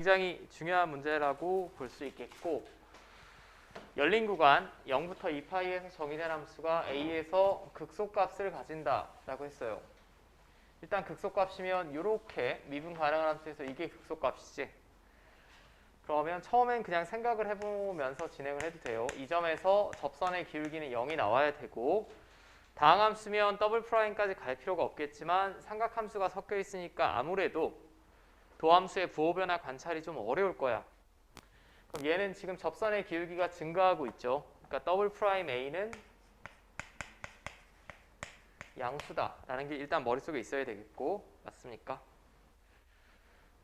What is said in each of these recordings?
굉장히 중요한 문제라고 볼 수 있겠고, 열린 구간 0부터 2파이에서 정의된 함수가 a에서 극소값을 가진다라고 했어요. 일단 극소값이면 이렇게 미분 가능한 함수에서 이게 극소값이지. 그러면 처음엔 그냥 생각을 해보면서 진행을 해도 돼요. 이 점에서 접선의 기울기는 0이 나와야 되고, 다항함수면 더블 프라임까지 갈 필요가 없겠지만 삼각함수가 섞여 있으니까 아무래도 도함수의 부호 변화 관찰이 좀 어려울 거야. 그럼 얘는 지금 접선의 기울기가 증가하고 있죠. 그러니까 더블 프라임 A는 양수다라는 게 일단 머릿속에 있어야 되겠고, 맞습니까?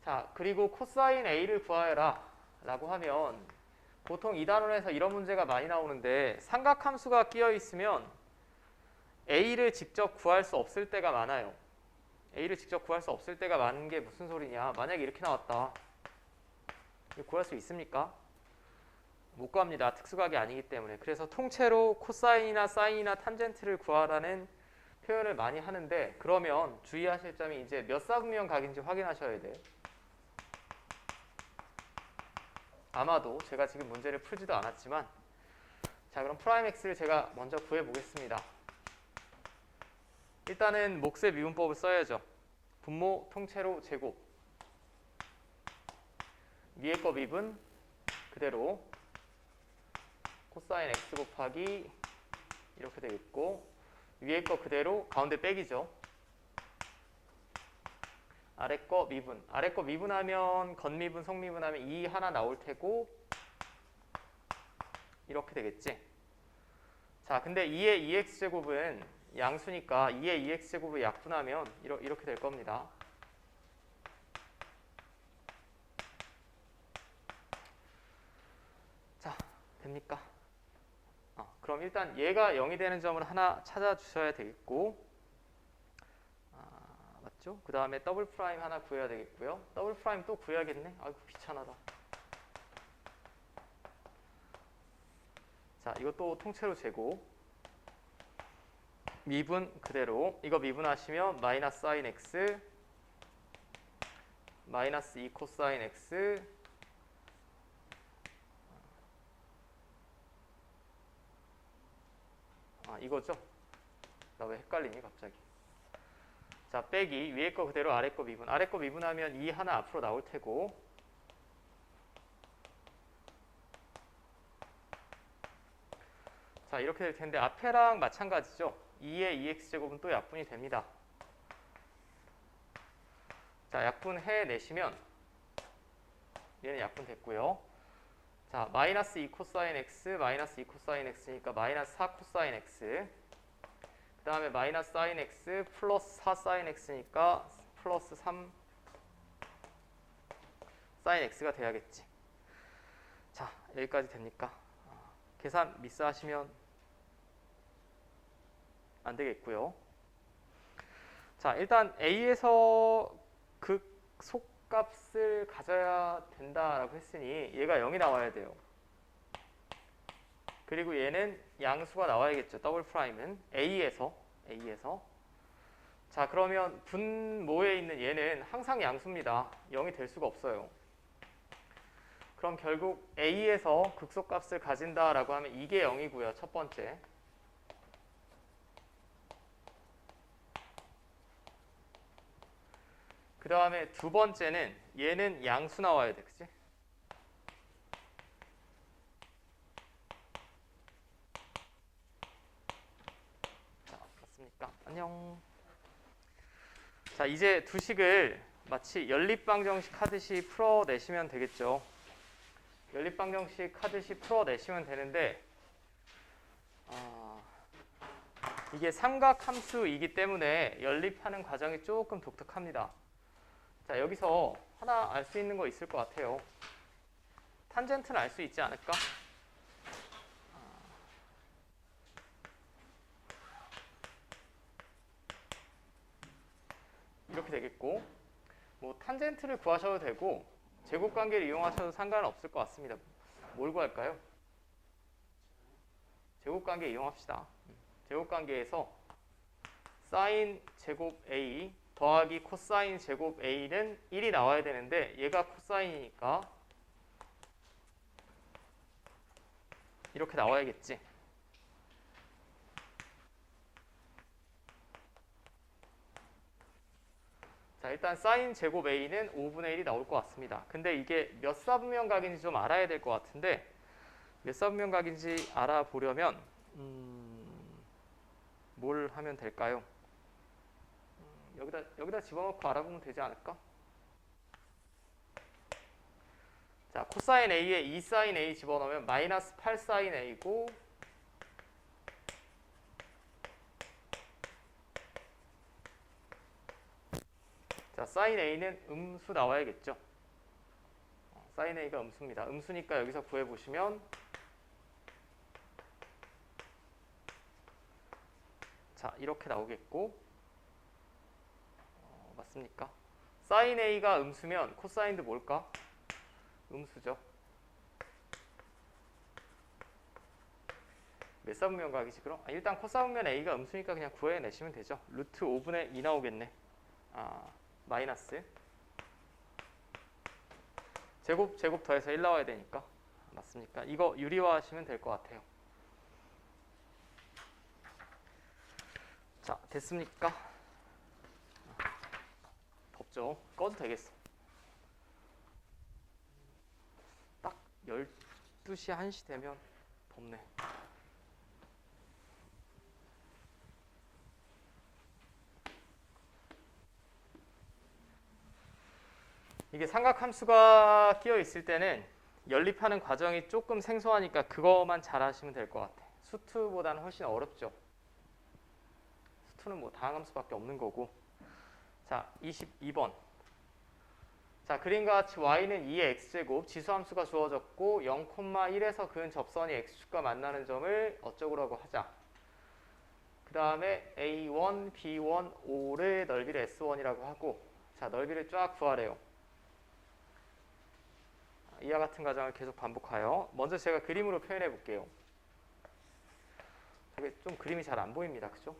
자, 그리고 코사인 A를 구하여라 라고 하면 보통 2단원에서 이런 문제가 많이 나오는데, 삼각함수가 끼어 있으면 A를 직접 구할 수 없을 때가 많아요. A를 직접 구할 수 없을 때가 많은 게 무슨 소리냐. 만약에 이렇게 나왔다. 이거 구할 수 있습니까? 못 구합니다. 특수각이 아니기 때문에. 그래서 통째로 코사인이나 사인이나 탄젠트를 구하라는 표현을 많이 하는데, 그러면 주의하실 점이 이제 몇 사분면 각인지 확인하셔야 돼. 아마도 제가 지금 문제를 풀지도 않았지만, 자, 그럼 프라임 x를 제가 먼저 구해 보겠습니다. 일단은 몫의 미분법을 써야죠. 분모 통째로 제곱, 위에 거 미분 그대로 코사인 x 곱하기 이렇게 되겠고, 위에 거 그대로 가운데 빼기죠. 아래 거 미분, 아래 거 미분하면 건미분, 속미분하면 2 하나 나올 테고 이렇게 되겠지. 자, 근데 2의 2x제곱은 양수니까 2의 2x제곱을 약분하면 이렇게 될 겁니다. 자, 됩니까? 그럼 일단 얘가 0이 되는 점을 하나 찾아주셔야 되겠고, 맞죠? 그 다음에 더블 프라임 하나 구해야 되겠고요. 더블 프라임 또 구해야겠네. 아이고 귀찮아다. 자, 이것도 통째로 제곱, 미분 그대로, 이거 미분하시면 마이너스 사인 x 마이너스 2 코사인 x 이거죠? 나 왜 헷갈리니 갑자기. 자, 빼기 위에 거 그대로 아래 거 미분, 아래 거 미분하면 2 하나 앞으로 나올 테고, 자, 이렇게 될 텐데 앞에랑 마찬가지죠. 2의 2x제곱은 또 약분이 됩니다. 자, 약분해 내시면 얘는 약분됐고요. 자, 마이너스 2 코사인 x 마이너스 2 코사인 x니까 마이너스 4 코사인 x, 그 다음에 마이너스 사인 x 플러스 4 사인 x니까 플러스 3 사인 x가 돼야겠지. 자, 여기까지 됩니까? 계산 미스하시면 안 되겠고요. 자, 일단 A에서 극속값을 가져야 된다라고 했으니 얘가 0이 나와야 돼요. 그리고 얘는 양수가 나와야겠죠. 더블 프라임은 A에서. 자, 그러면 분모에 있는 얘는 항상 양수입니다. 0이 될 수가 없어요. 그럼 결국 A에서 극소값을 가진다라고 하면 이게 0이고요. 첫 번째. 그 다음에 두 번째는 얘는 양수 나와야 돼. 그치? 자, 맞습니까? 안녕. 자, 이제 두 식을 마치 연립방정식 하듯이 풀어내시면 되겠죠. 연립방정식 하듯이 풀어내시면 되는데, 이게 삼각함수이기 때문에 연립하는 과정이 조금 독특합니다. 자, 여기서 하나 알 수 있는 거 있을 것 같아요. 탄젠트는 알 수 있지 않을까? 이렇게 되겠고, 뭐 탄젠트를 구하셔도 되고 제곱관계를 이용하셔도 상관은 없을 것 같습니다. 뭘 구할까요? 제곱관계 이용합시다. 제곱관계에서 사인 제곱 A 더하기 코사인 제곱 A는 1이 나와야 되는데 얘가 코사인이니까 이렇게 나와야겠지. 자, 일단 사인 제곱 A는 5분의 1이 나올 것 같습니다. 근데 이게 몇 사분면 각인지 좀 알아야 될 것 같은데 몇 사분면 각인지 알아보려면 뭘 하면 될까요? 여기다 집어넣고 알아보면 되지 않을까? 자, 코사인 A에 2 사인 A 집어넣으면 마이너스 8 사인 A고 자, 사인 A는 음수 나와야겠죠. 사인 A가 음수입니다. 음수니까 여기서 구해보시면 자, 이렇게 나오겠고 맞습니까? 사인 A가 음수면 코사인도 뭘까? 음수죠. 몇 사분면 각이지 그럼? 일단 코사분면 A가 음수니까 그냥 구해내시면 되죠. 루트 5분의 2 나오겠네. 마이너스 제곱 더해서 1 나와야 되니까 맞습니까? 이거 유리화하시면 될 것 같아요. 자, 됐습니까? 덥죠? 꺼도 되겠어. 딱 12시 1시 되면 덥네. 이게 삼각함수가 끼어 있을 때는 연립하는 과정이 조금 생소하니까 그거만 잘 하시면 될 것 같아. 수투보다는 훨씬 어렵죠. 수투는 뭐 다항함수밖에 없는 거고. 자, 22번. 자, 그림과 같이 y는 2의 x제곱, 지수함수가 주어졌고 0,1에서 그은 접선이 x축과 만나는 점을 어쩌고라고 하자. 그 다음에 a1, b1, o의 넓이를 s1이라고 하고 자, 넓이를 쫙 구하래요. 이와 같은 과정을 계속 반복하여 먼저 제가 그림으로 표현해 볼게요. 저게 좀 그림이 잘 안 보입니다. 그죠?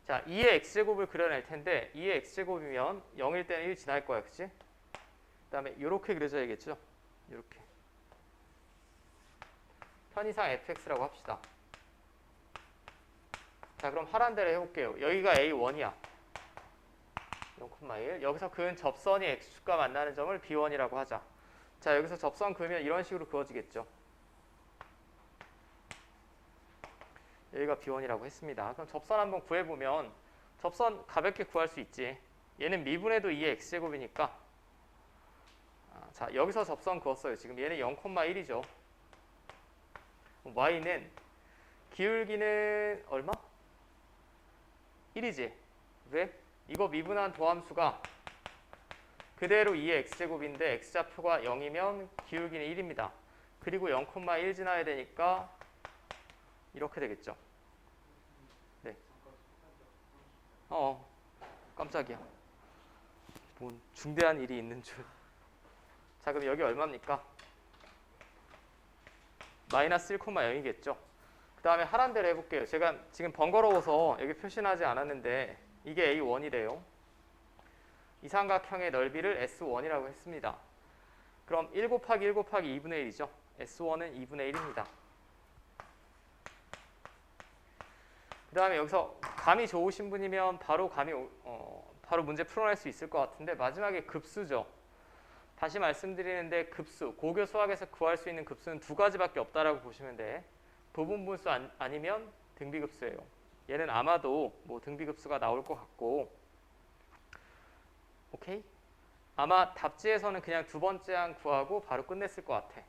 자, 2의 x제곱을 그려낼 텐데 2의 x제곱이면 0일 때는 1 지날 거야. 그치? 그 다음에 이렇게 그려져야겠죠? 이렇게 편의상 fx라고 합시다. 자, 그럼 하란 대로 해볼게요. 여기가 a1이야. 0,1 여기서 그은 접선이 x축과 만나는 점을 b1이라고 하자. 자, 여기서 접선 그으면 이런 식으로 그어지겠죠. 여기가 b1이라고 했습니다. 그럼 접선 한번 구해보면 접선 가볍게 구할 수 있지. 얘는 미분해도 2의 x제곱이니까 자, 여기서 접선 그었어요. 지금 얘는 0,1이죠. y는 기울기는 얼마? 1이지. 왜? 이거 미분한 도함수가 그대로 2의 x제곱인데 x좌표가 0이면 기울기는 1입니다. 그리고 0,1 지나야 되니까 이렇게 되겠죠. 네. 깜짝이야. 뭔 중대한 일이 있는 줄. 자, 그럼 여기 얼마입니까? 마이너스 1,0이겠죠. 그 다음에 하란 대로 해볼게요. 제가 지금 번거로워서 여기 표시하지 않았는데 이게 A1이래요. 이 삼각형의 넓이를 S1이라고 했습니다. 그럼 1 곱하기 1 곱하기 2분의 1이죠. S1은 2분의 1입니다. 그 다음에 여기서 감이 좋으신 분이면 바로 바로 문제 풀어낼 수 있을 것 같은데 마지막에 급수죠. 다시 말씀드리는데 급수, 고교 수학에서 구할 수 있는 급수는 두 가지밖에 없다라고 보시면 돼. 부분분수 아니면 등비급수예요. 얘는 아마도 뭐 등비급수가 나올 것 같고, 오케이? 아마 답지에서는 그냥 두 번째 항 구하고 바로 끝냈을 것 같아.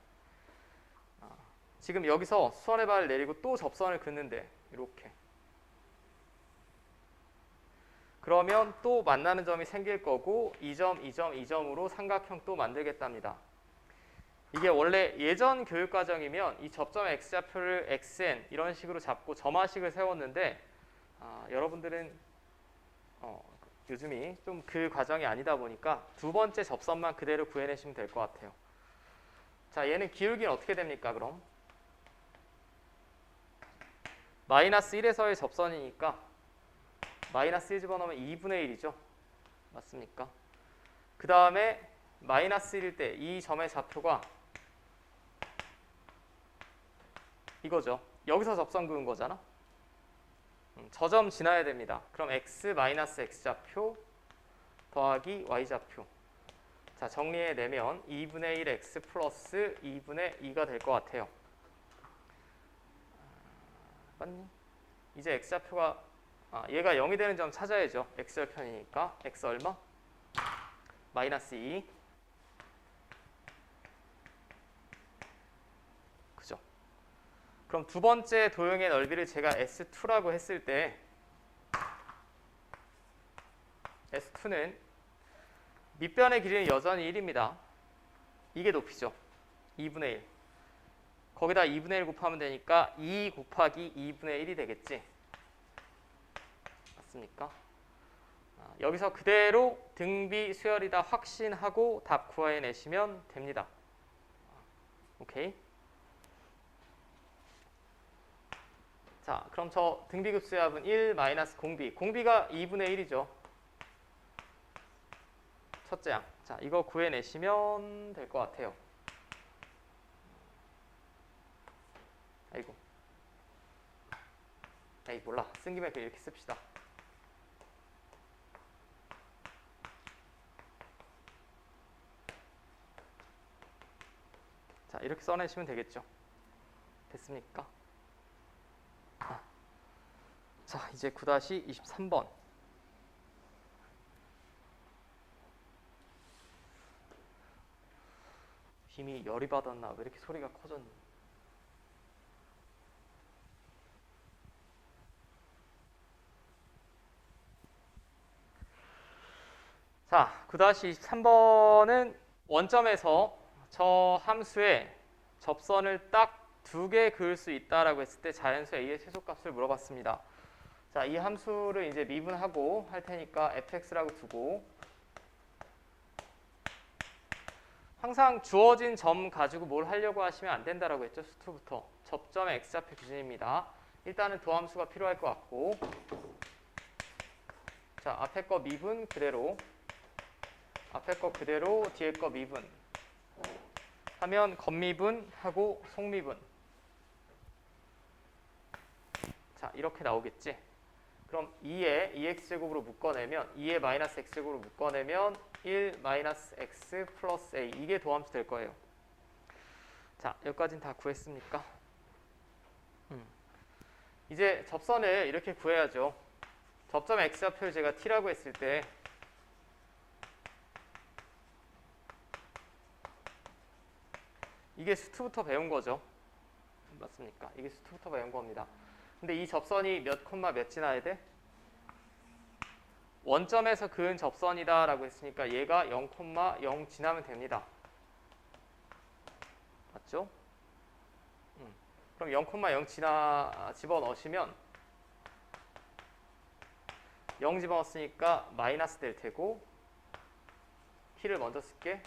지금 여기서 수선의 발을 내리고 또 접선을 긋는데 이렇게. 그러면 또 만나는 점이 생길 거고 2점, 2점, 2점으로 삼각형 또 만들겠답니다. 이게 원래 예전 교육과정이면 이 접점의 x좌표를 xn 이런 식으로 잡고 점화식을 세웠는데 여러분들은 요즘이 좀 그 과정이 아니다 보니까 두 번째 접선만 그대로 구해내시면 될 것 같아요. 자, 얘는 기울기는 어떻게 됩니까? 그럼 마이너스 1에서의 접선이니까 마이너스 1 집어넣으면 2분의 1이죠. 맞습니까? 그 다음에 마이너스 1일 때 이 점의 좌표가 이거죠. 여기서 접선 그은 거잖아. 저 점 지나야 됩니다. 그럼 x 마이너스 x 좌표 더하기 y 좌표. 자, 정리해내면 2분의 1 x 플러스 2분의 2가 될 것 같아요. 맞니? 이제 x 좌표가 얘가 0이 되는 점 찾아야죠. x절편이니까 x 얼마? 마이너스 2. 그죠? 그럼 두 번째 도형의 넓이를 제가 S2라고 했을 때 S2는 밑변의 길이는 여전히 1입니다. 이게 높이죠. 2분의 1. 거기다 2분의 1 곱하면 되니까 2 곱하기 2분의 1이 되겠지. 맞습니까? 여기서 그대로 등비 수열이다 확신하고 답 구해내시면 됩니다. 오케이. 자, 그럼 저 등비급수의 합은 1 마이너스 공비. 공비가 2분의 1이죠. 첫째 양. 자, 이거 구해내시면 될 것 같아요. 아이고. 에이, 몰라. 쓴 김에 그냥 이렇게 씁시다. 자, 이렇게 써내시면 되겠죠. 됐습니까? 자, 이제 9-23번. 힘이 열이 받았나? 왜 이렇게 소리가 커졌니? 자, 9-23번은 원점에서 저 함수에 접선을 딱 2개 그을 수 있다라고 했을 때 자연수 A의 최소값을 물어봤습니다. 자, 이 함수를 이제 미분하고 할 테니까 fx라고 두고 항상 주어진 점 가지고 뭘 하려고 하시면 안 된다라고 했죠. 수투부터. 접점의 x좌표 기준입니다. 일단은 도함수가 필요할 것 같고 자, 앞에 거 미분 그대로 앞에 거 그대로 뒤에 거 미분 하면 겉미분하고 속미분 자, 이렇게 나오겠지. 그럼 2에 2x제곱으로 묶어내면 2에 마이너스 x제곱으로 묶어내면 1 마이너스 x 플러스 a 이게 도함수 될 거예요. 자, 여기까지는 다 구했습니까? 이제 접선을 이렇게 구해야죠. 접점 x좌표를 제가 t라고 했을 때 이게 수투부터 배운 거죠. 맞습니까? 이게 수투부터 배운 겁니다. 근데 이 접선이 몇 콤마 몇 지나야 돼? 원점에서 그은 접선이다 라고 했으니까 얘가 0,0 지나면 됩니다. 맞죠? 그럼 0,0 집어넣으시면 0 집어넣었으니까 마이너스 될 테고 t를 먼저 쓸게.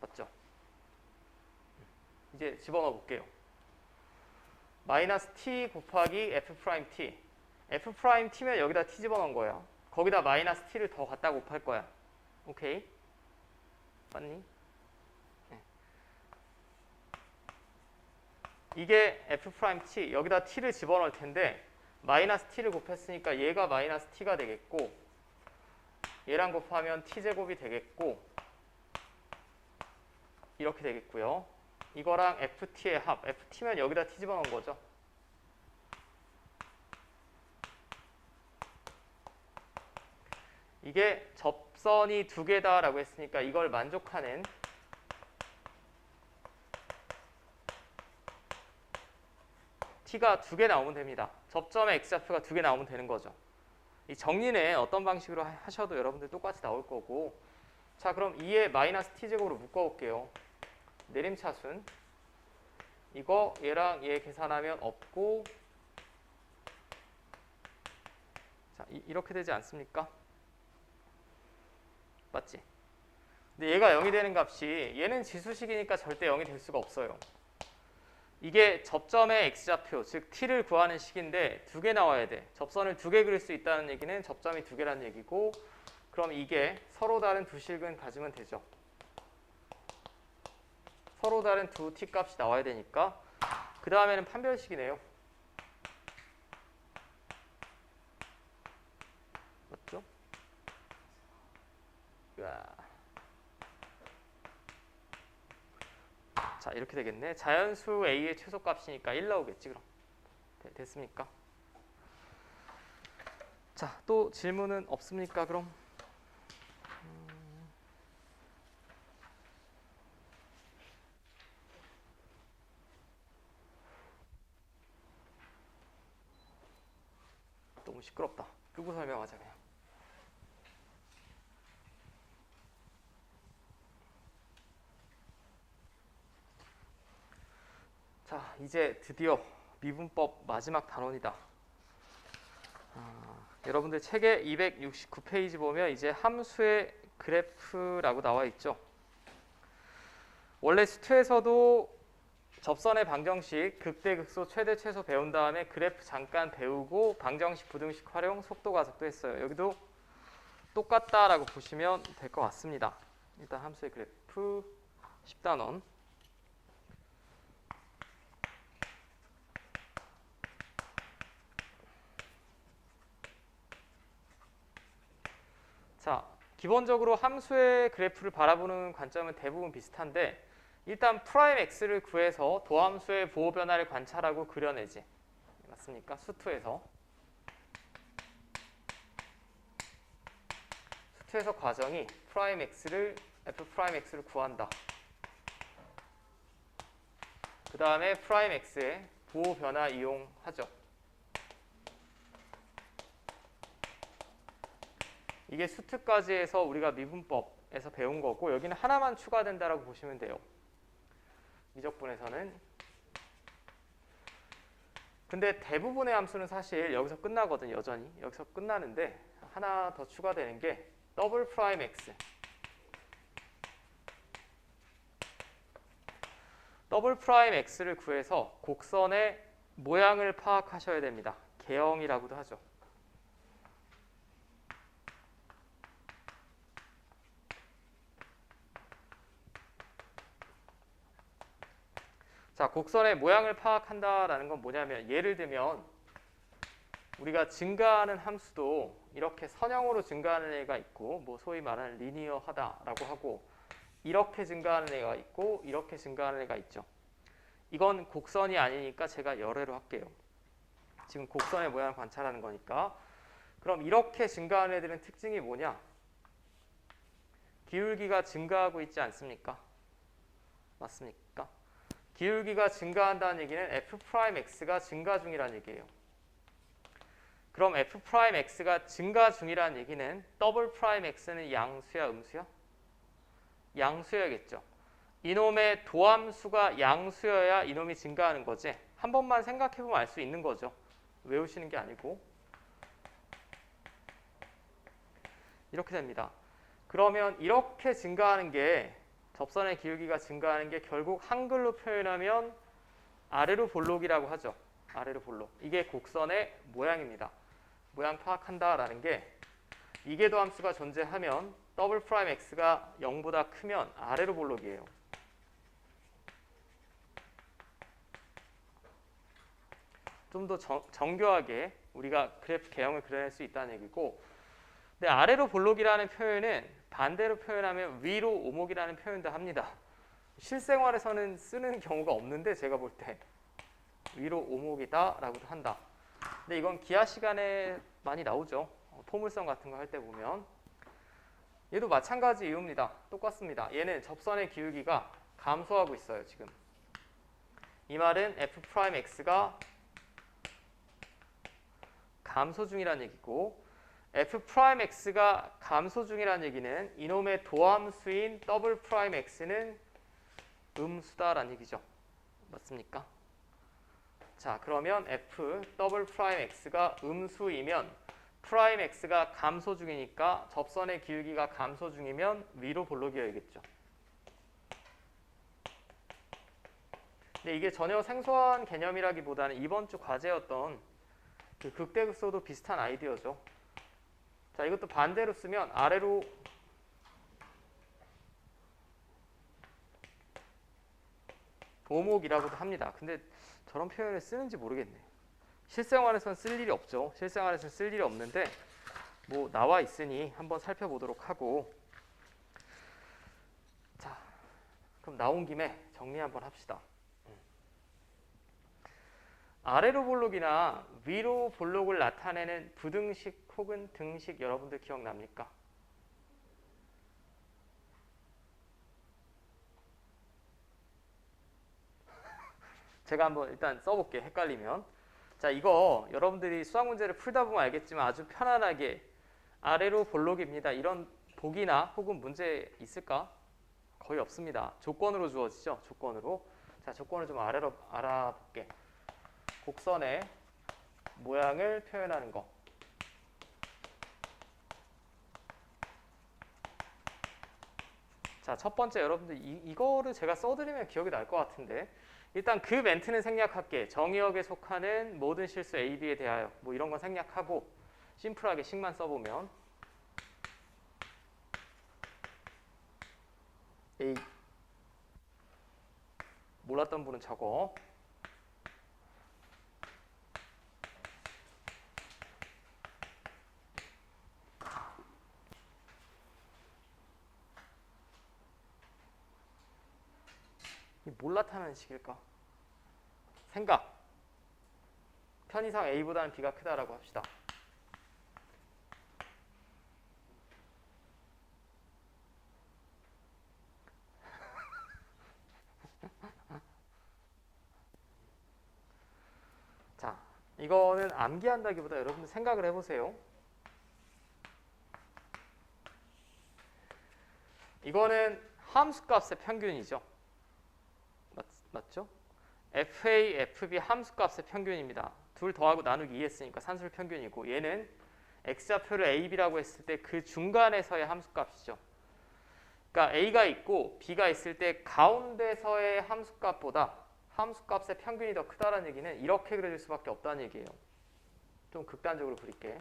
맞죠? 이제 집어넣어 볼게요. 마이너스 t 곱하기 f't. f't면 여기다 t 집어넣은 거야. 거기다 마이너스 t를 더 갖다 곱할 거야. 오케이? 맞니? 네. 이게 f't. 여기다 t를 집어넣을 텐데 마이너스 t를 곱했으니까 얘가 마이너스 t가 되겠고 얘랑 곱하면 t제곱이 되겠고 이렇게 되겠고요. 이거랑 ft의 합, ft면 여기다 t 집어넣은 거죠. 이게 접선이 2개다라고 했으니까 이걸 만족하는 t가 2개 나오면 됩니다. 접점의 x좌표가 2개 나오면 되는 거죠. 이 정리는 어떤 방식으로 하셔도 여러분들 똑같이 나올 거고 자, 그럼 2에 마이너스 t제곱으로 묶어볼게요. 내림차순 이거 얘랑 얘 계산하면 없고 자, 이렇게 되지 않습니까? 맞지? 근데 얘가 0이 되는 값이 얘는 지수식이니까 절대 0이 될 수가 없어요. 이게 접점의 x좌표, 즉 t를 구하는 식인데 두 개 나와야 돼. 접선을 두 개 그릴 수 있다는 얘기는 접점이 두 개라는 얘기고, 그럼 이게 서로 다른 두 식은 가지면 되죠. 서로 다른 두 t 값이 나와야 되니까. 그 다음에는 판별식이네요. 맞죠? 자, 이렇게 되겠네. 자연수 a의 최소값이니까 1 나오겠지 그럼. 됐습니까? 자, 또 질문은 없습니까 그럼? 너무 시끄럽다. 끄고 설명하자 그냥. 자, 이제 드디어 미분법 마지막 단원이다. 여러분들 책에 269페이지 보면 이제 함수의 그래프라고 나와 있죠. 원래 수투에서도 접선의 방정식, 극대, 극소, 최대, 최소 배운 다음에 그래프 잠깐 배우고 방정식, 부등식 활용, 속도, 가속도 했어요. 여기도 똑같다라고 보시면 될 것 같습니다. 일단 함수의 그래프 10단원. 자, 기본적으로 함수의 그래프를 바라보는 관점은 대부분 비슷한데, 일단 프라임 x를 구해서 도함수의 보호 변화를 관찰하고 그려내지. 맞습니까? 수투에서 과정이 프라임 x를 f 프라임 x를 구한다. 그 다음에 프라임 x의 보호 변화 이용하죠. 이게 수트까지 해서 우리가 미분법에서 배운 거고, 여기는 하나만 추가된다라고 보시면 돼요. 미적분에서는. 근데 대부분의 함수는 사실 여기서 끝나거든요. 여전히 여기서 끝나는데 하나 더 추가되는 게 더블 프라임 x. 더블 프라임 x를 구해서 곡선의 모양을 파악하셔야 됩니다. 개형이라고도 하죠. 자, 곡선의 모양을 파악한다라는 건 뭐냐면, 예를 들면 우리가 증가하는 함수도 이렇게 선형으로 증가하는 애가 있고, 뭐 소위 말하는 리니어하다라고 하고, 이렇게 증가하는 애가 있고 이렇게 증가하는 애가 있죠. 이건 곡선이 아니니까 제가 열애로 할게요. 지금 곡선의 모양을 관찰하는 거니까. 그럼 이렇게 증가하는 애들은 특징이 뭐냐? 기울기가 증가하고 있지 않습니까? 맞습니까? 기울기가 증가한다는 얘기는 f'x가 증가 중이라는 얘기예요. 그럼 f'x가 증가 중이라는 얘기는 더블 프라임 x는 양수야, 음수야? 양수여야겠죠. 이놈의 도함수가 양수여야 이놈이 증가하는 거지. 한 번만 생각해보면 알 수 있는 거죠. 외우시는 게 아니고. 이렇게 됩니다. 그러면 이렇게 증가하는 게, 접선의 기울기가 증가하는 게 결국 한글로 표현하면 아래로 볼록이라고 하죠. 아래로 볼록. 이게 곡선의 모양입니다. 모양 파악한다라는 게, 이계도 함수가 존재하면 더블 프라임 x가 0보다 크면 아래로 볼록이에요. 좀 더 정교하게 우리가 그래프 개형을 그려낼 수 있다는 얘기고, 근데 아래로 볼록이라는 표현은 반대로 표현하면 위로 오목이라는 표현도 합니다. 실생활에서는 쓰는 경우가 없는데 제가 볼 때 위로 오목이다 라고도 한다. 근데 이건 기하 시간에 많이 나오죠. 포물선 같은 거 할 때 보면. 얘도 마찬가지 이유입니다. 똑같습니다. 얘는 접선의 기울기가 감소하고 있어요. 지금 이 말은 f'x가 감소 중이라는 얘기고, f'x가 감소 중이라는 얘기는 이놈의 도함수인 더블 프라임 x는 음수다라는 얘기죠. 맞습니까? 자, 그러면 f 더블 프라임 x가 음수이면 프라임 x가 감소 중이니까 접선의 기울기가 감소 중이면 위로 볼록이어야겠죠. 근데 이게 전혀 생소한 개념이라기보다는 이번 주 과제였던 그 극대극소도 비슷한 아이디어죠. 자, 이것도 반대로 쓰면 아래로 오목이라고도 합니다. 근데 저런 표현을 쓰는지 모르겠네. 실생활에서는 쓸 일이 없죠. 실생활에서는 쓸 일이 없는데 뭐 나와 있으니 한번 살펴보도록 하고, 자, 그럼 나온 김에 정리 한번 합시다. 아래로 볼록이나 위로 볼록을 나타내는 부등식 혹은 등식 여러분들 기억납니까? 제가 한번 일단 써볼게요. 헷갈리면. 자, 이거 여러분들이 수학 문제를 풀다 보면 알겠지만 아주 편안하게 아래로 볼록입니다. 이런 보기나 혹은 문제 있을까? 거의 없습니다. 조건으로 주어지죠. 조건으로. 자, 조건을 좀 아래로 알아볼게. 곡선의 모양을 표현하는 거. 자, 첫 번째 여러분들 이거를 제가 써드리면 기억이 날 것 같은데, 일단 그 멘트는 생략할게. 정의역에 속하는 모든 실수 A, B에 대하여 뭐 이런 건 생략하고 심플하게 식만 써보면 A, 몰랐던 분은 적어. 뭘 나타나는 식일까? 생각. 편의상 A보다는 B가 크다라고 합시다. 자, 이거는 암기한다기보다 여러분들 생각을 해보세요. 이거는 함수값의 평균이죠. 맞죠? FA, FB 함수값의 평균입니다. 둘 더하고 나누기 2 했으니까 산술 평균이고, 얘는 X좌표를 AB라고 했을 때 그 중간에서의 함수값이죠. 그러니까 A가 있고 B가 있을 때 가운데서의 함수값보다 함수값의 평균이 더 크다는 얘기는 이렇게 그려질 수밖에 없다는 얘기예요. 좀 극단적으로 그릴게.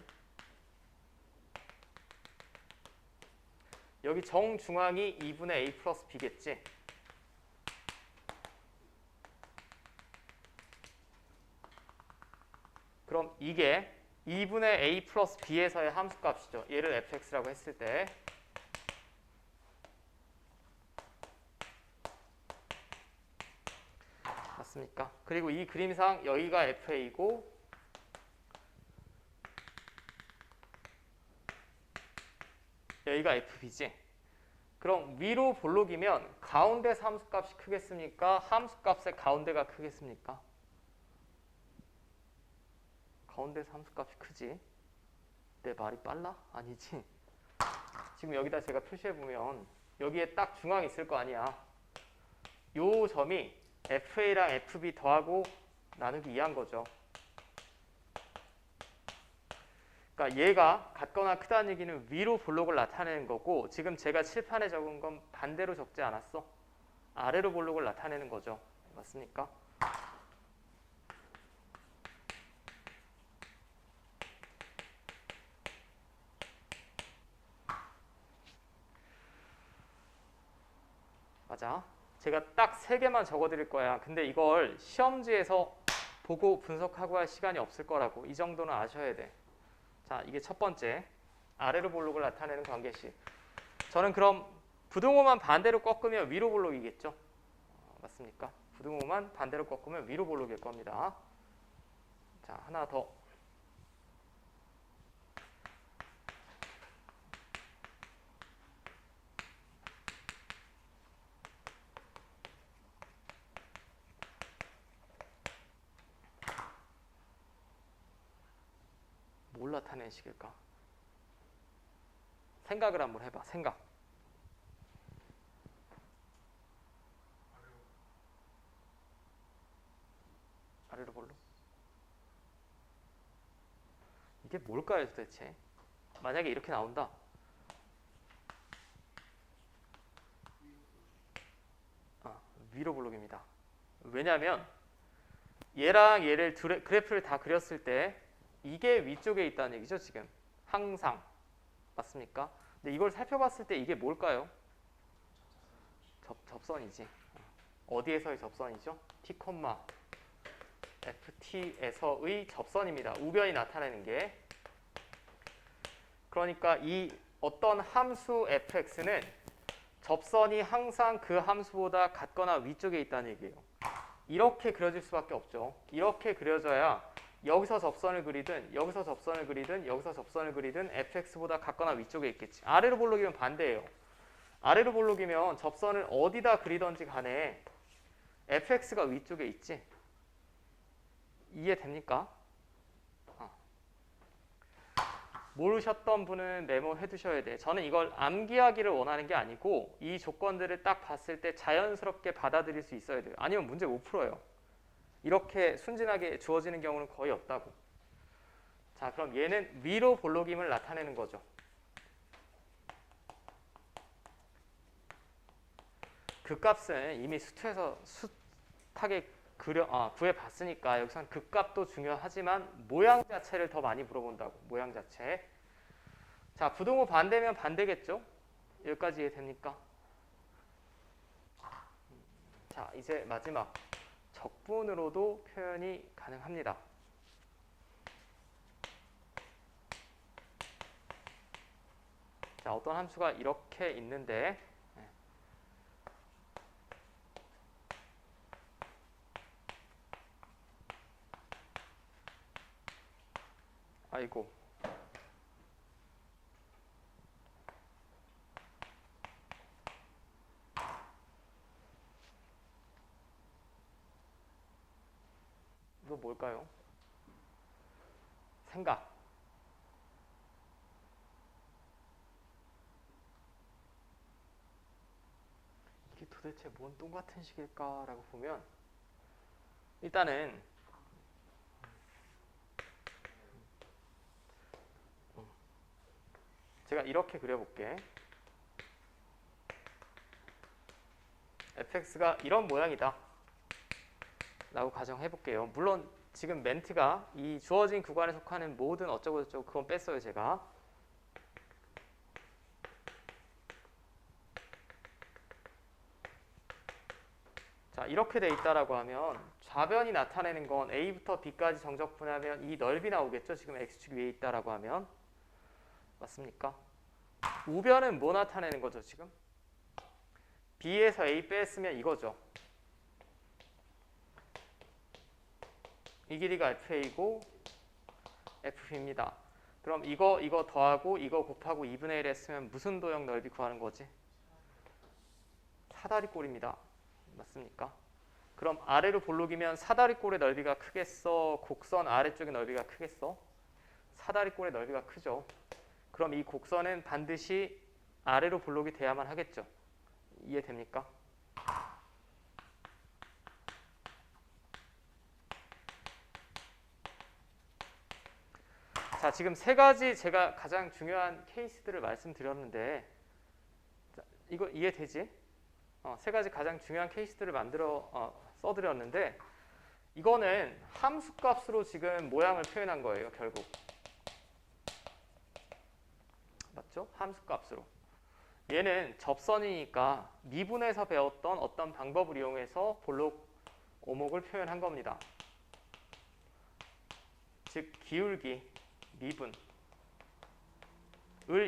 여기 정중앙이 2분의 A 플러스 B겠지. 그럼 이게 2분의 A 플러스 B에서의 함수값이죠. 얘를 fx라고 했을 때. 맞습니까? 그리고 이 그림상 여기가 FA고 여기가 FB지. 그럼 위로 볼록이면 가운데 함수값이 크겠습니까? 함수값의 가운데가 크겠습니까? 가운데 함수값이 크지. 내 말이 빨라? 아니지. 지금 여기다 제가 표시해보면 여기에 딱 중앙이 있을 거 아니야. 요 점이 FA랑 FB 더하고 나누기 2한 거죠. 그러니까 얘가 같거나 크다는 얘기는 위로 볼록을 나타내는 거고, 지금 제가 칠판에 적은 건 반대로 적지 않았어. 아래로 볼록을 나타내는 거죠. 맞습니까? 맞아. 제가 딱 3개만 적어드릴 거야. 근데 이걸 시험지에서 보고 분석하고 할 시간이 없을 거라고. 이 정도는 아셔야 돼. 자, 이게 첫 번째. 아래로 볼록을 나타내는 관계식. 저는 그럼 부등호만 반대로 꺾으면 위로 볼록이겠죠? 맞습니까? 부등호만 반대로 꺾으면 위로 볼록일 겁니다. 자, 하나 더. 뭘 나타내는 식일까? 생각을 한번 해봐. 생각. 아래로 볼록. 이게 뭘까요 도대체? 만약에 이렇게 나온다. 위로 볼록입니다. 왜냐하면 얘랑 얘를 그래프를 다 그렸을 때 이게 위쪽에 있다는 얘기죠. 지금 항상 맞습니까? 근데 이걸 살펴봤을 때 이게 뭘까요? 접선이지. 어디에서의 접선이죠? t, ft에서의 접선입니다. 우변이 나타내는 게. 그러니까 이 어떤 함수 fx는 접선이 항상 그 함수보다 같거나 위쪽에 있다는 얘기예요. 이렇게 그려질 수밖에 없죠. 이렇게 그려져야 여기서 접선을 그리든 여기서 접선을 그리든 여기서 접선을 그리든 fx보다 같거나 위쪽에 있겠지. 아래로 볼록이면 반대예요. 아래로 볼록이면 접선을 어디다 그리던지 간에 fx가 위쪽에 있지. 이해됩니까? 모르셨던 분은 메모해 두셔야 돼. 저는 이걸 암기하기를 원하는 게 아니고 이 조건들을 딱 봤을 때 자연스럽게 받아들일 수 있어야 돼요. 아니면 문제 못 풀어요. 이렇게 순진하게 주어지는 경우는 거의 없다고. 자, 그럼 얘는 위로 볼록임을 나타내는 거죠. 그 값은 이미 수투에서 숱하게 구해봤으니까 여기서는 그 값도 중요하지만 모양 자체를 더 많이 물어본다고. 모양 자체. 자, 부등호 반대면 반대겠죠? 여기까지 이해됩니까? 자, 이제 마지막 적분으로도 표현이 가능합니다. 자, 어떤 함수가 이렇게 있는데 아이고 이거 뭘까요? 생각. 이게 도대체 뭔 똥같은 식일까라고 보면 일단은 제가 이렇게 그려볼게. fx가 이런 모양이다 라고 가정해볼게요. 물론 지금 멘트가 이 주어진 구간에 속하는 모든 어쩌고 저쩌고 그건 뺐어요 제가. 자, 이렇게 돼 있다라고 하면 좌변이 나타내는 건 A부터 B까지 정적분하면 이 넓이 나오겠죠. 지금 X축 위에 있다라고 하면. 맞습니까? 우변은 뭐 나타내는 거죠 지금? B에서 A 뺐으면 이거죠. 이 길이가 FA고 FB입니다. 그럼 이거 더하고 이거 곱하고 2분의 1 했으면 무슨 도형 넓이 구하는 거지? 사다리꼴입니다. 맞습니까? 그럼 아래로 볼록이면 사다리꼴의 넓이가 크겠어? 곡선 아래쪽의 넓이가 크겠어? 사다리꼴의 넓이가 크죠. 그럼 이 곡선은 반드시 아래로 볼록이 돼야만 하겠죠. 이해됩니까? 자, 지금 세 가지 제가 가장 중요한 케이스들을 말씀드렸는데 이거 이해되지? 세 가지 가장 중요한 케이스들을 써드렸는데 이거는 함수값으로 지금 모양을 표현한 거예요. 결국 맞죠? 함수값으로. 얘는 접선이니까 미분에서 배웠던 어떤 방법을 이용해서 볼록 오목을 표현한 겁니다. 즉 기울기, 미분을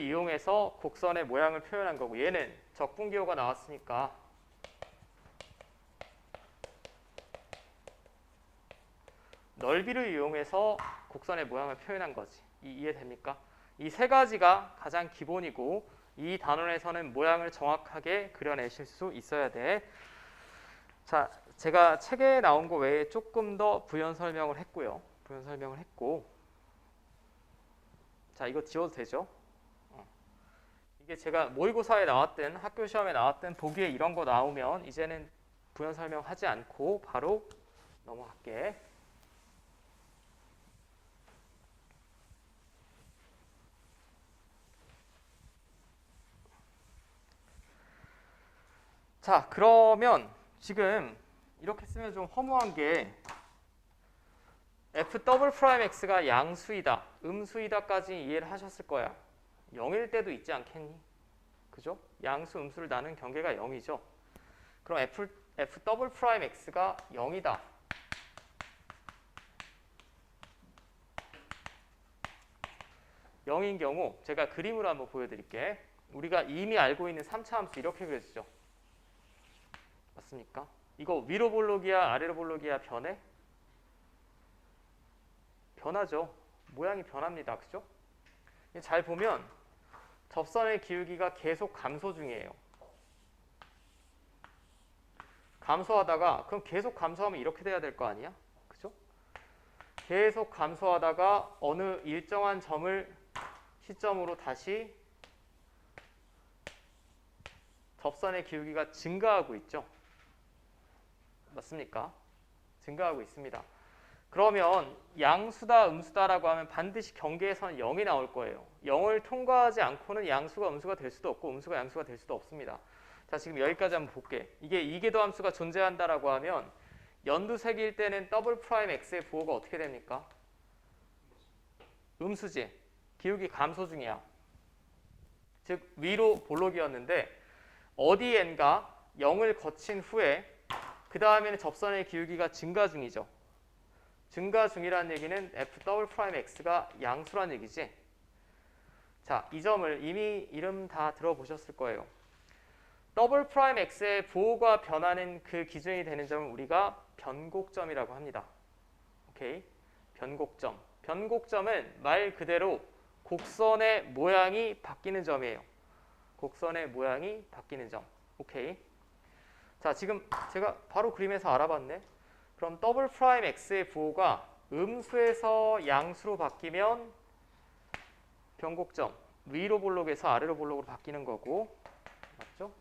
이용해서 곡선의 모양을 표현한 거고 얘는 적분기호가 나왔으니까 넓이를 이용해서 곡선의 모양을 표현한 거지. 이해됩니까? 이 세 가지가 가장 기본이고 이 단원에서는 모양을 정확하게 그려내실 수 있어야 돼. 자, 제가 책에 나온 거 외에 조금 더 부연 설명을 했고요. 부연 설명을 했고 자, 이거 지워도 되죠? 이게 제가 모의고사에 나왔든 학교 시험에 나왔든 보기에 이런 거 나오면 이제는 부연 설명하지 않고 바로 넘어갈게. 자, 그러면 지금 이렇게 쓰면 좀 허무한 게 f 더블 프라임 x가 양수이다, 음수이다까지 이해를 하셨을 거야. 0일 때도 있지 않겠니? 그죠? 양수, 음수를 나눈 경계가 0이죠. 그럼 f 더블 프라임 x가 0이다. 영인 경우 제가 그림으로 한번 보여드릴게. 우리가 이미 알고 있는 3차 함수 이렇게 그려지죠. 맞습니까? 이거 위로 볼록이야, 아래로 볼록이야, 변해? 변하죠. 모양이 변합니다. 그죠? 잘 보면 접선의 기울기가 계속 감소 중이에요. 감소하다가 그럼 계속 감소하면 이렇게 돼야 될 거 아니야? 그죠? 계속 감소하다가 어느 일정한 점을 시점으로 다시 접선의 기울기가 증가하고 있죠. 맞습니까? 증가하고 있습니다. 그러면 양수다, 음수다라고 하면 반드시 경계에서는 0이 나올 거예요. 0을 통과하지 않고는 양수가 음수가 될 수도 없고 음수가 양수가 될 수도 없습니다. 자, 지금 여기까지 한번 볼게. 이게 이계도 함수가 존재한다라고 하면 연두색일 때는 더블 프라임 x의 부호가 어떻게 됩니까? 음수지. 기울기 감소 중이야. 즉 위로 볼록이었는데 어디엔가 0을 거친 후에 그 다음에는 접선의 기울기가 증가 중이죠. 증가 중이라는 얘기는 f 더블 프라임 x가 양수라는 얘기지. 자, 이 점을 이미 이름 다 들어보셨을 거예요. 더블 프라임 x의 부호가 변하는 그 기준이 되는 점을 우리가 변곡점이라고 합니다. 오케이? 변곡점. 변곡점은 말 그대로 곡선의 모양이 바뀌는 점이에요. 곡선의 모양이 바뀌는 점. 오케이? 자, 지금 제가 바로 그림에서 알아봤네. 그럼 더블 프라임 x의 부호가 음수에서 양수로 바뀌면 변곡점. 위로 볼록에서 아래로 볼록으로 바뀌는 거고. 맞죠?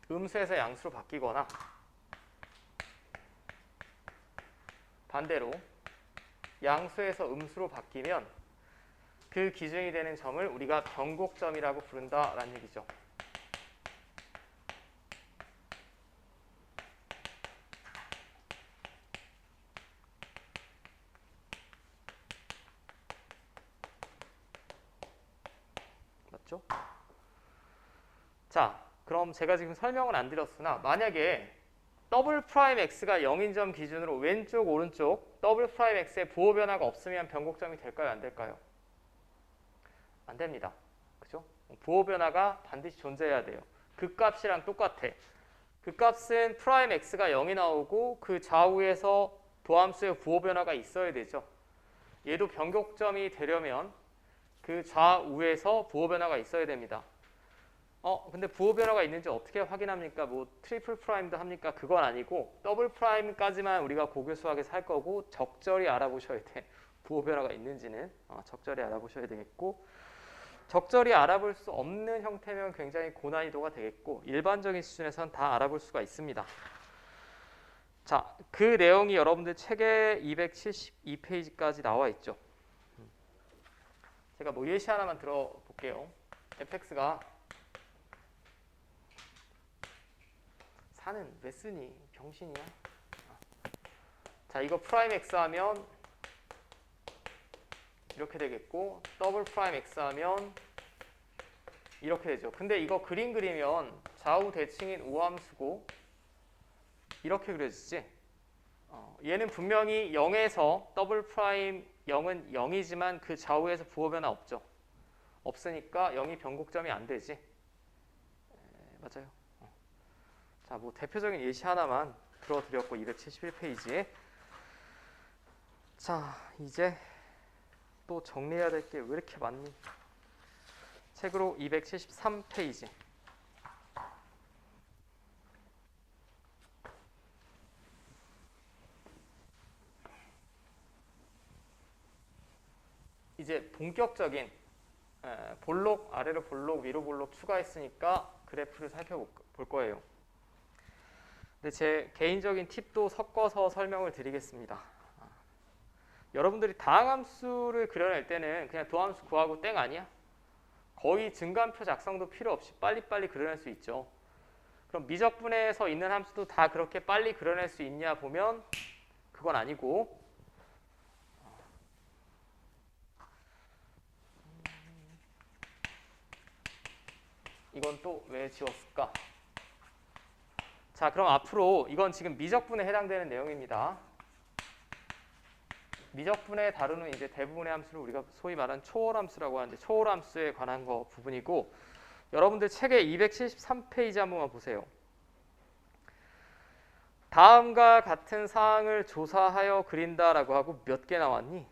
음수에서 양수로 바뀌거나 반대로 양수에서 음수로 바뀌면 그 기준이 되는 점을 우리가 변곡점이라고 부른다라는 얘기죠. 맞죠? 자, 그럼 제가 지금 설명은 안 드렸으나 만약에 더블 프라임 x가 0인 점 기준으로 왼쪽 오른쪽 더블 프라임 x의 부호 변화가 없으면 변곡점이 될까요? 안 될까요? 안 됩니다. 그죠? 부호 변화가 반드시 존재해야 돼요. 그 값이랑 똑같아. 그 값은 프라임 x가 0이 나오고 그 좌우에서 도함수의 부호 변화가 있어야 되죠. 얘도 변곡점이 되려면 그 좌우에서 부호 변화가 있어야 됩니다. 근데 부호 변화가 있는지 어떻게 확인합니까? 뭐 트리플 프라임도 합니까? 그건 아니고 더블 프라임까지만 우리가 고교 수학에서 할 거고 적절히 알아보셔야 돼. 부호 변화가 있는지는 적절히 알아보셔야 되겠고 적절히 알아볼 수 없는 형태면 굉장히 고난이도가 되겠고 일반적인 수준에서는 다 알아볼 수가 있습니다. 자, 그 내용이 여러분들 책에 272페이지까지 나와 있죠. 제가 뭐 예시 하나만 들어볼게요. fx가 4는 왜 쓰니? 병신이야? 자, 이거 프라임 x 하면 이렇게 되겠고 더블 프라임 x 하면 이렇게 되죠. 근데 이거 그림 그리면 좌우 대칭인 우함수고 이렇게 그려지지? 얘는 분명히 0에서 더블 프라임 0은 0이지만 그 좌우에서 부호 변화 없죠. 없으니까 0이 변곡점이 안 되지. 맞아요. 자, 뭐 대표적인 예시 하나만 들어드렸고 271페이지에 자, 이제 또 정리해야 될 게 왜 이렇게 많니? 책으로 273페이지. 이제 본격적인 볼록, 아래로 볼록, 위로 볼록 추가했으니까 그래프를 살펴볼 거예요. 근데 제 개인적인 팁도 섞어서 설명을 드리겠습니다. 여러분들이 다항함수를 그려낼 때는 그냥 도함수 구하고 땡 아니야? 거의 증간표 작성도 필요 없이 빨리빨리 그려낼 수 있죠. 그럼 미적분해에서 있는 함수도 다 그렇게 빨리 그려낼 수 있냐 보면 그건 아니고, 이건 또 왜 지웠을까? 자, 그럼 앞으로 이건 지금 미적분에 해당되는 내용입니다. 미적분에 다루는 이제 대부분의 함수를 우리가 소위 말하는 초월함수라고 하는데, 초월함수에 관한 거 부분이고, 여러분들 책의 273페이지 한 번만 보세요. 다음과 같은 사항을 조사하여 그린다라고 하고 몇 개 나왔니?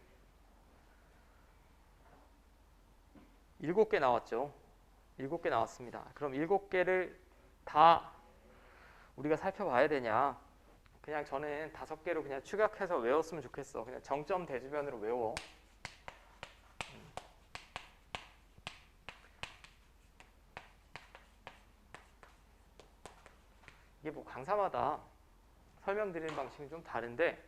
7개 나왔죠. 7개 나왔습니다. 그럼 7개를 다 우리가 살펴봐야 되냐? 그냥 저는 5개로 그냥 축약해서 외웠으면 좋겠어. 그냥 정점 대주변으로 외워. 이게 뭐 강사마다 설명드리는 방식이 좀 다른데,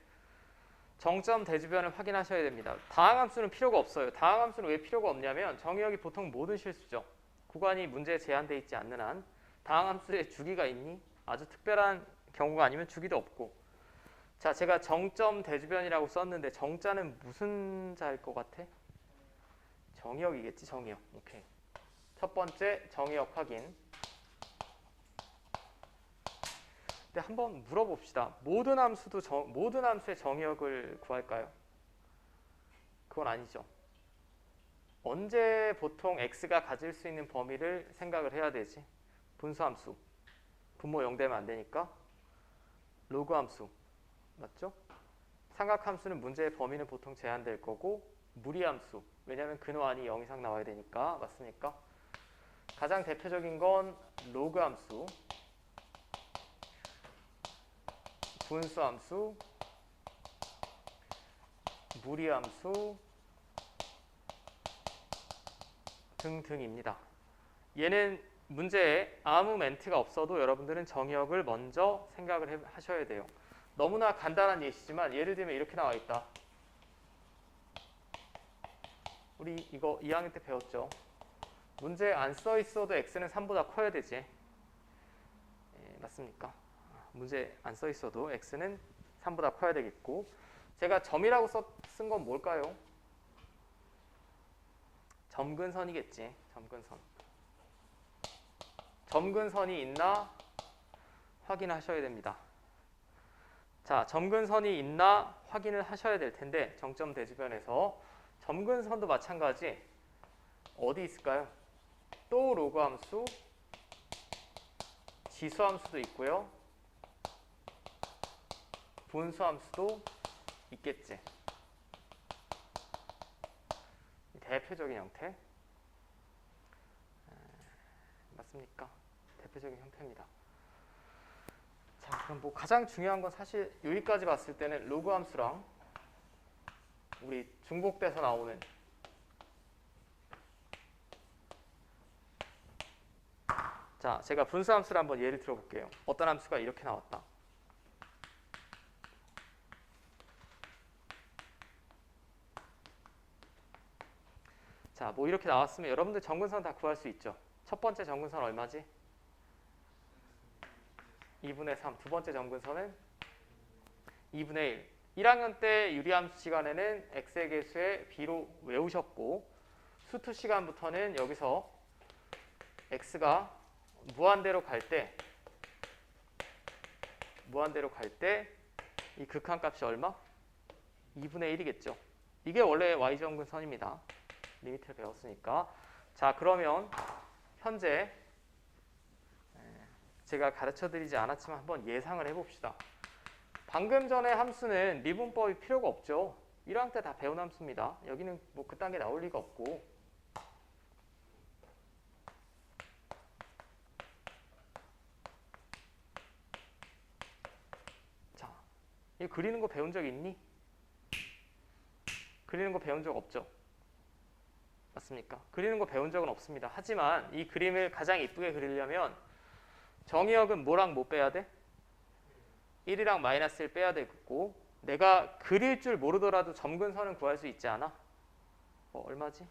정점 대주변을 확인하셔야 됩니다. 다항함수는 필요가 없어요. 다항함수는 왜 필요가 없냐면 정의역이 보통 모든 실수죠. 구간이 문제에 제한되어 있지 않는 한 다항함수에 주기가 있니? 아주 특별한 경우가 아니면 주기도 없고. 자, 제가 정점 대주변이라고 썼는데 정자는 무슨 자일 것 같아? 정의역이겠지, 정의역. 오케이. 첫 번째 정의역 확인. 근데 한번 물어봅시다. 모든 함수의 정의역을 구할까요? 그건 아니죠. 언제 보통 x가 가질 수 있는 범위를 생각을 해야 되지? 분수함수. 분모 0 되면 안 되니까 로그 함수. 맞죠? 삼각함수는 문제의 범위는 보통 제한될 거고, 무리함수. 왜냐하면 근호안이 0 이상 나와야 되니까. 맞습니까? 가장 대표적인 건 로그 함수, 분수함수, 무리함수 등등입니다. 얘는 문제에 아무 멘트가 없어도 여러분들은 정의역을 먼저 생각을 하셔야 돼요. 너무나 간단한 예시지만 예를 들면 이렇게 나와 있다. 우리 이거 2학년 때 배웠죠. 문제에 안 써 있어도 x는 3보다 커야 되지. 예, 맞습니까? 문제 안 써 있어도 x는 3보다 커야 되겠고, 제가 점이라고 쓴 건 뭘까요? 점근선이겠지. 점근선. 점근선이 있나 확인하셔야 됩니다. 자, 점근선이 있나 확인을 하셔야 될 텐데, 정점 대주변에서 점근선도 마찬가지. 어디 있을까요? 또 로그 함수, 지수 함수도 있고요. 분수 함수도 있겠지. 대표적인 형태. 맞습니까? 대표적인 형태입니다. 자, 그럼 뭐 가장 중요한 건 사실 여기까지 봤을 때는 로그 함수랑 우리 중복돼서 나오는 자, 제가 분수 함수를 한번 예를 들어볼게요. 어떤 함수가 이렇게 나왔다. 자, 뭐 이렇게 나왔으면 여러분들 정근선 다 구할 수 있죠. 첫 번째 정근선 얼마지? 2분의 3. 두 번째 정근선은 2분의 1. 1학년 때 유리함수 시간에는 x의 개수에 b로 외우셨고, 수투 시간부터는 여기서 x가 무한대로 갈 때 이 극한값이 얼마? 2분의 1이겠죠. 이게 원래 y정근선입니다. 리미트를 배웠으니까. 자, 그러면 현재 제가 가르쳐드리지 않았지만 한번 예상을 해봅시다. 방금 전에 함수는 미분법이 필요가 없죠. 1학년 때 다 배운 함수입니다. 여기는 뭐 그딴 게 나올 리가 없고. 자, 이거 그리는 거 배운 적 있니? 그리는 거 배운 적 없죠? 맞습니까? 그리는 거 배운 적은 없습니다. 하지만 이 그림을 가장 이쁘게 그리려면 정의역은 뭐랑 뭐 빼야 돼? 1이랑 마이너스 1 빼야 되고, 내가 그릴 줄 모르더라도 점근선은 구할 수 있지 않아? 얼마지?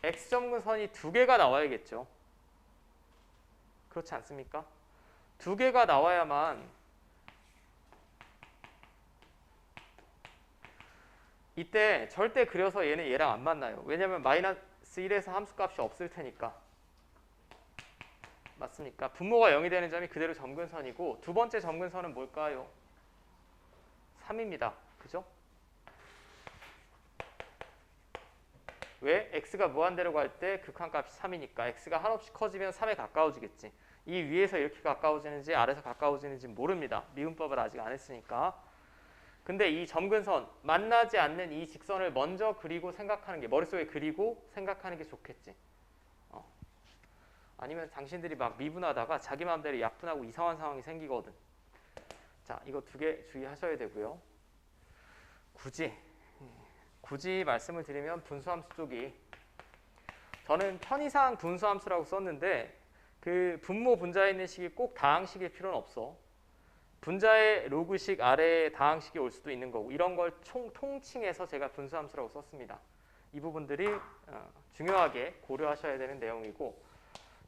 x점근선이 두 개가 나와야겠죠. 그렇지 않습니까? 두 개가 나와야만 이때 절대 그려서 얘는 얘랑 안 만나요. 왜냐면 마이너스 1에서 함수값이 없을 테니까. 맞습니까? 분모가 0이 되는 점이 그대로 점근선이고 두 번째 점근선은 뭘까요? 3입니다. 그죠? 왜? x가 무한대로 갈 때 극한값이 3이니까 x가 한없이 커지면 3에 가까워지겠지. 이 위에서 이렇게 가까워지는지 아래에서 가까워지는지 모릅니다. 미분법을 아직 안 했으니까. 근데 이 점근선, 만나지 않는 이 직선을 먼저 그리고 생각하는 게, 머릿속에 그리고 생각하는 게 좋겠지. 아니면 당신들이 막 미분하다가 자기 마음대로 약분하고 이상한 상황이 생기거든. 자, 이거 두 개 주의하셔야 되고요. 굳이 말씀을 드리면 분수함수 쪽이, 저는 편의상 분수함수라고 썼는데 그 분모 분자에 있는 식이 꼭 다항식일 필요는 없어. 분자의 로그식 아래에 다항식이 올 수도 있는 거고, 이런 걸 통칭해서 제가 분수함수라고 썼습니다. 이 부분들이 중요하게 고려하셔야 되는 내용이고,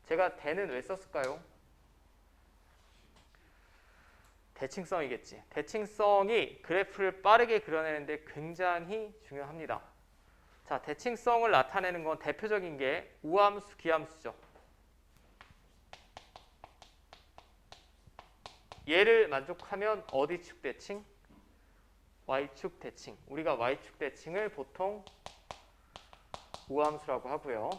제가 대는 왜 썼을까요? 대칭성이겠지. 대칭성이 그래프를 빠르게 그려내는데 굉장히 중요합니다. 자, 대칭성을 나타내는 건 대표적인 게 우함수, 기함수죠. 얘를 만족하면 어디 축 대칭? Y축 대칭. 우리가 Y축 대칭을 보통 우함수라고 하고요.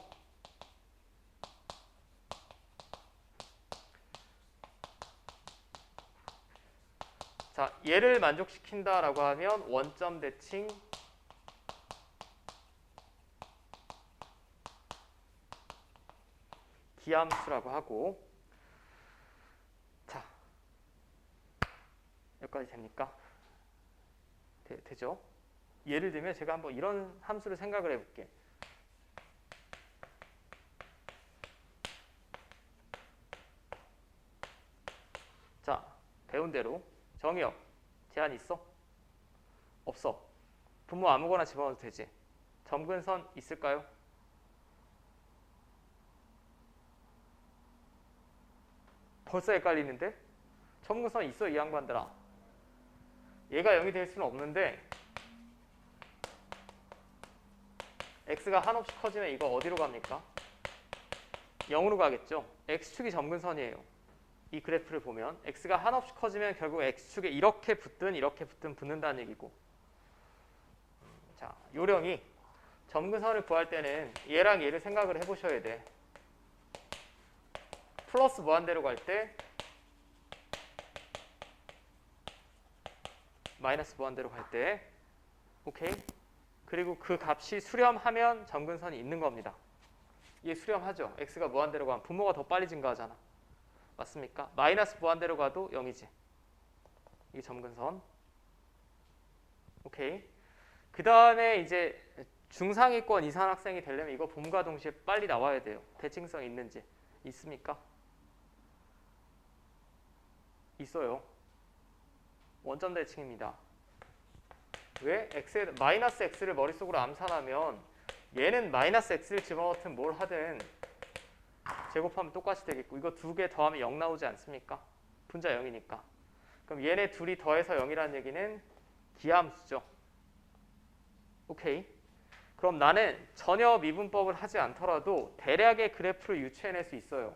자, 얘를 만족시킨다라고 하면 원점 대칭, 기함수라고 하고, 자, 여기까지 됩니까? 되죠? 예를 들면 제가 한번 이런 함수를 생각을 해볼게. 자, 배운 대로 정의역, 제한 있어? 없어. 분모 아무거나 집어넣어도 되지. 점근선 있을까요? 벌써 헷갈리는데? 점근선 있어, 이 양반들아. 얘가 0이 될 수는 없는데 x가 한없이 커지면 이거 어디로 갑니까? 0으로 가겠죠. x축이 점근선이에요. 이 그래프를 보면 x가 한없이 커지면 결국 x축에 이렇게 붙든 붙는다는 얘기고, 자, 요령이 점근선을 구할 때는 얘랑 얘를 생각을 해보셔야 돼. 플러스 무한대로 갈 때 마이너스 무한대로 갈 때, 오케이? 그리고 그 값이 수렴하면 점근선이 있는 겁니다. 이게 수렴하죠. x가 무한대로 가면 분모가 더 빨리 증가하잖아. 맞습니까? 마이너스 무한대로 가도 0이지. 이게 점근선. 오케이. 그 다음에 이제 중상위권 이상 학생이 되려면 이거 봄과 동시에 빨리 나와야 돼요. 대칭성 있는지. 있습니까? 있어요. 원점 대칭입니다. 왜? 마이너스 x를 머릿속으로 암산하면 얘는 마이너스 x를 집어넣든 뭘 하든 제곱하면 똑같이 되겠고, 이거 두 개 더하면 0 나오지 않습니까? 분자 0이니까. 그럼 얘네 둘이 더해서 0이라는 얘기는 기하함수죠. 오케이. 그럼 나는 전혀 미분법을 하지 않더라도 대략의 그래프를 유추해낼 수 있어요.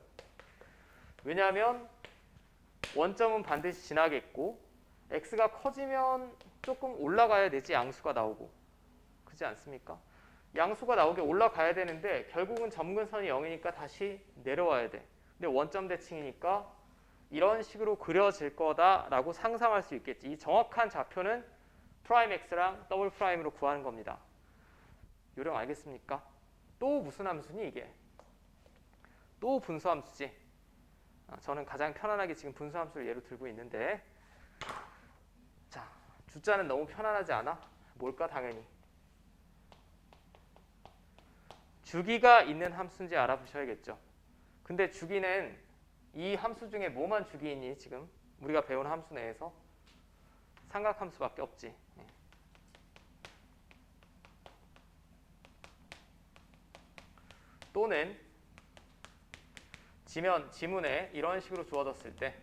왜냐하면 원점은 반드시 지나겠고 x가 커지면 조금 올라가야 되지, 양수가 나오고. 그렇지 않습니까? 양수가 나오게 올라가야 되는데 결국은 점근선이 0이니까 다시 내려와야 돼. 근데 원점 대칭이니까 이런 식으로 그려질 거다라고 상상할 수 있겠지. 이 정확한 좌표는 프라임 x랑 더블 프라임으로 구하는 겁니다. 요령 알겠습니까? 또 무슨 함수니 이게? 또 분수함수지. 저는 가장 편안하게 지금 분수함수를 예로 들고 있는데, 자, 주자는 너무 편안하지 않아? 뭘까? 당연히 주기가 있는 함수인지 알아보셔야겠죠. 근데 주기는 이 함수 중에 뭐만 주기 있니? 지금 우리가 배운 함수 내에서 삼각함수밖에 없지. 또는 지문에 이런 식으로 주어졌을 때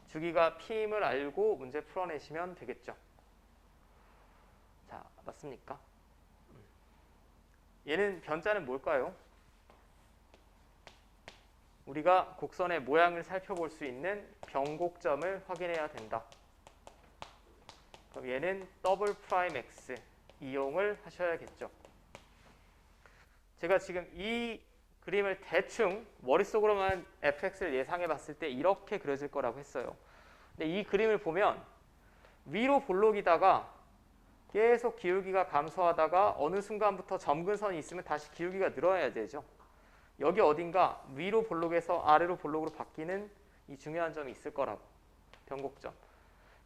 주기가 p임을 알고 문제 풀어내시면 되겠죠. 자, 맞습니까? 얘는 변자는 뭘까요? 우리가 곡선의 모양을 살펴볼 수 있는 변곡점을 확인해야 된다. 그럼 얘는 더블 프라임 x 이용을 하셔야겠죠. 제가 지금 이 그림을 대충 머릿속으로만 fx를 예상해 봤을 때 이렇게 그려질 거라고 했어요. 근데 이 그림을 보면 위로 볼록이다가 계속 기울기가 감소하다가 어느 순간부터 점근선이 있으면 다시 기울기가 늘어야 되죠. 여기 어딘가 위로 볼록에서 아래로 볼록으로 바뀌는 이 중요한 점이 있을 거라고. 변곡점.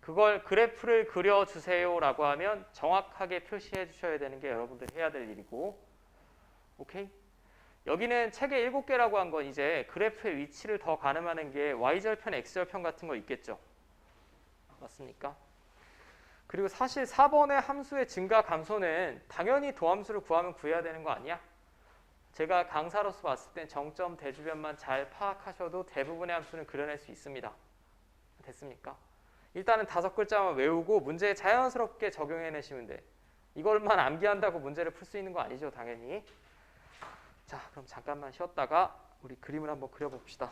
그걸 그래프를 그려주세요 라고 하면 정확하게 표시해 주셔야 되는 게 여러분들 해야 될 일이고, 오케이? 여기는 책에 7개라고 한 건 이제 그래프의 위치를 더 가늠하는 게 y절편, x절편 같은 거 있겠죠. 맞습니까? 그리고 사실 4번의 함수의 증가 감소는 당연히 도함수를 구하면 구해야 되는 거 아니야? 제가 강사로서 봤을 땐 정점 대주변만 잘 파악하셔도 대부분의 함수는 그려낼 수 있습니다. 됐습니까? 일단은 5글자만 외우고 문제에 자연스럽게 적용해내시면 돼. 이걸만 암기한다고 문제를 풀 수 있는 거 아니죠, 당연히. 자, 그럼 잠깐만 쉬었다가 우리 그림을 한번 그려봅시다.